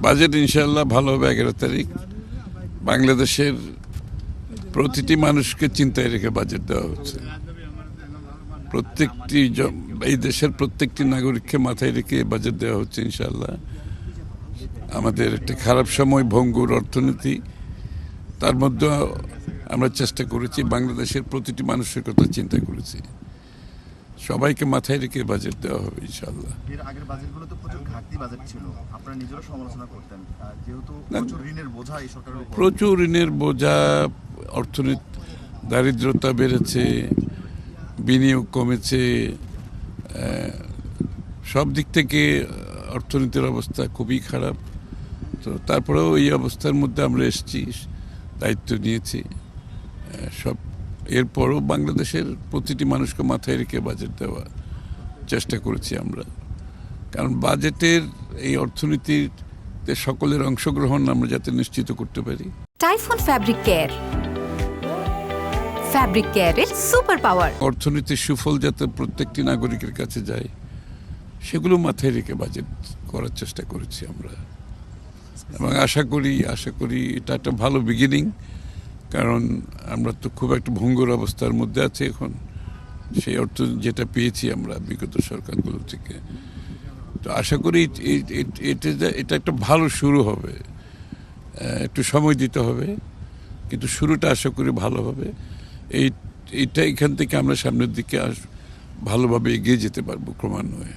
Budget ইনশাআল্লাহ ভালো হবে 11 তারিখ। বাংলাদেশের প্রতিটি মানুষকে চিন্তায় রেখে বাজেট দেওয়া হচ্ছে। এই দেশের প্রত্যেকটি নাগরিককে মাথায় রেখে বাজেট দেওয়া হচ্ছে ইনশাআল্লাহ। আমাদের একটা খারাপ সময়, ভঙ্গুর অর্থনীতি, তার মধ্যে আমরা চেষ্টা করেছি বাংলাদেশের প্রতিটি মানুষের কথা চিন্তা করেছি। সবাইকে মাথায় রেখে বাজেট দেওয়া হবে ইনশাআল্লাহ। এর আগের বাজেটগুলো তো প্রচুর ঘাটতি বাজেট ছিল, আপনারা নিজেরা সমালোচনা করতেন, যেহেতু প্রচুর ঋণের বোঝা এই সরকারের উপর। প্রচুর ঋণের বোঝা, অর্থনীতি, দারিদ্রতা বেড়েছে, বিনিয়োগ কমেছে, সব দিক থেকে অর্থনীতির অবস্থা খুবই খারাপ। তো তারপরেও এই অবস্থার মধ্যে আমরা এসেছি, দায়িত্ব নিয়েছি সব। এরপরও বাংলাদেশের প্রতিটি মানুষকে মাথায় রেখে বাজেট দেওয়ার চেষ্টা করেছি আমরা, কারণ বাজেটের এই অর্থনীতিতে সকলের অংশগ্রহণ আমরা যাতে নিশ্চিত করতে পারি। টাইফুন ফ্যাব্রিক কেয়ার, ফ্যাব্রিক কেয়ারের সুপার পাওয়ার। অর্থনীতির সুফল যাতে প্রত্যেকটি নাগরিকের কাছে যায়, সেগুলো মাথায় রেখে বাজেট করার চেষ্টা করেছি আমরা, এবং আশা করি এটা একটা ভালো বিগিনিং। কারণ আমরা তো খুব একটা ভঙ্গুর অবস্থার মধ্যে আছি এখন, সেই অর্থ যেটা পেয়েছি আমরা বিগত সরকারগুলো থেকে। তো আশা করি এটা একটা ভালো শুরু হবে। একটু সময় দিতে হবে, কিন্তু শুরুটা আশা করি ভালো হবে। এখান থেকে আমরা সামনের দিকে ভালোভাবে এগিয়ে যেতে পারবো ক্রমান্বয়ে।